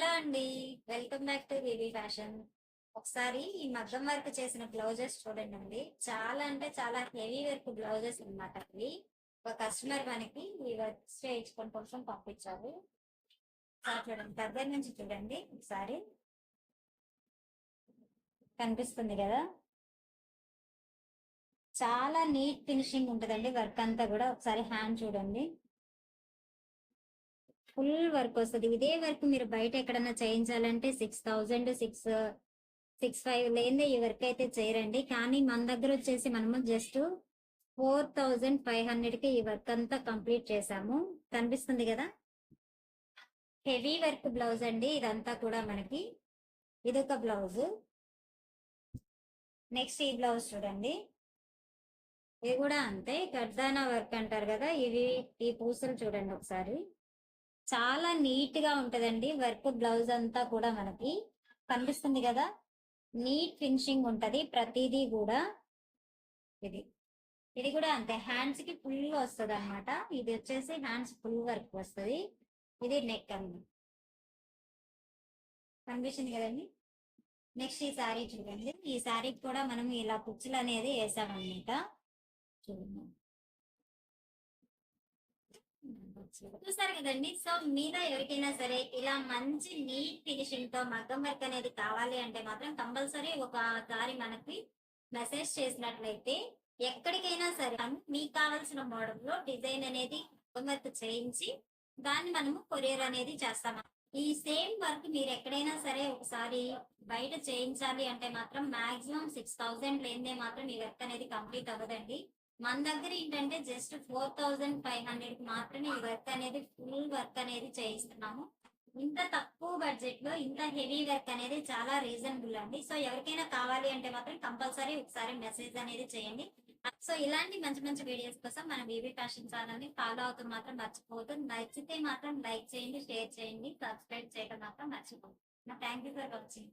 Hello అండి. Welcome back to VV fashion. ఒకసారి ఈ మగ్గం వర్క్ చేసిన బ్లౌజెస్ చూడండి. చాలా అంటే చాలా హెవీ వర్క్ బ్లౌజెస్ అన్నమాట ఇవి. ఒక కస్టమర్ మనకి ఈ వర్క్ చేయించుకొని కోసం పంపించారు. ఒకసారి చూడండి, దగ్గర నుంచి చూడండి ఒకసారి. కనిపిస్తుంది కదా, చాలా నీట్ ఫినిషింగ్ ఉంటుందండి వర్క్ అంతా కూడా. ఒకసారి హ్యాండ్ చూడండి, ఫుల్ వర్క్ వస్తుంది. ఇదే వర్క్ మీరు బయట ఎక్కడన్నా చేయించాలంటే 6,000 6,500 లేదే ఈ వర్క్ అయితే చేయరండి. కానీ మన దగ్గర వచ్చేసి మనము జస్ట్ 4,500 కి ఈ వర్క్ అంతా కంప్లీట్ చేసాము. కనిపిస్తుంది కదా, హెవీ వర్క్ బ్లౌజ్ అండి ఇదంతా కూడా మనకి. ఇదొక బ్లౌజ్. నెక్స్ట్ ఈ బ్లౌజ్ చూడండి, ఇది కూడా అంతే, గర్దానా వర్క్ అంటారు కదా, ఇవి ఈ పూసలు చూడండి ఒకసారి. చాలా నీట్ గా ఉంటదండి వర్క్ బ్లౌజ్ అంతా కూడా మనకి. కనిపిస్తుంది కదా, నీట్ ఫినిషింగ్ ఉంటది ప్రతిదీ కూడా. ఇది ఇది కూడా అంతే, హ్యాండ్స్ కి ఫుల్ వస్తుంది అనమాట. ఇది వచ్చేసి హ్యాండ్స్ ఫుల్ వర్క్ వస్తుంది. ఇది నెక్ అండి. కనిపిస్తుంది కదండి. నెక్స్ట్ ఈ శారీ చూడండి, ఈ శారీకి కూడా మనం ఇలా కుచ్చులు అనేది వేసామన్నమాట. చూడండి, చూసారు కదండి. సో మీద ఎవరికైనా సరే ఇలా మంచి నీట్ ఫినిషింగ్ తో మగ్గం వర్క్ అనేది కావాలి అంటే మాత్రం కంపల్సరీ ఒకసారి మనకి మెసేజ్ చేసినట్లయితే ఎక్కడికైనా సరే మీకు కావాల్సిన మోడల్ లో డిజైన్ అనేది మగ్గం వర్క్ చేయించి దాన్ని మనము కొరియర్ అనేది చేస్తాము. ఈ సేమ్ వర్క్ మీరు ఎక్కడైనా సరే ఒకసారి బయట చేయించాలి అంటే మాత్రం మాక్సిమం 6,000 లేనిదే మాత్రం ఈ వర్క్ అనేది కంప్లీట్ అవ్వదండి. మన దగ్గర ఏంటంటే జస్ట్ 4,500 మాత్రమే ఈ వర్క్ అనేది ఫుల్ వర్క్ అనేది చేయిస్తున్నాము. ఇంత తక్కువ బడ్జెట్ లో ఇంత హెవీ వర్క్ అనేది చాలా రీజనబుల్ అండి. సో ఎవరికైనా కావాలి అంటే మాత్రం కంపల్సరీ ఒకసారి మెసేజ్ అనేది చేయండి. సో ఇలాంటి మంచి మంచి వీడియోస్ కోసం మన బీబీ ఫ్యాషన్ ఛానల్ ని ఫాలో అవుతూ మాత్రం మర్చిపోవద్దు. నచ్చితే మాత్రం లైక్ చేయండి, షేర్ చేయండి, సబ్స్క్రైబ్ చేయడం మాత్రం మర్చిపోవద్దు. Thank you for watching.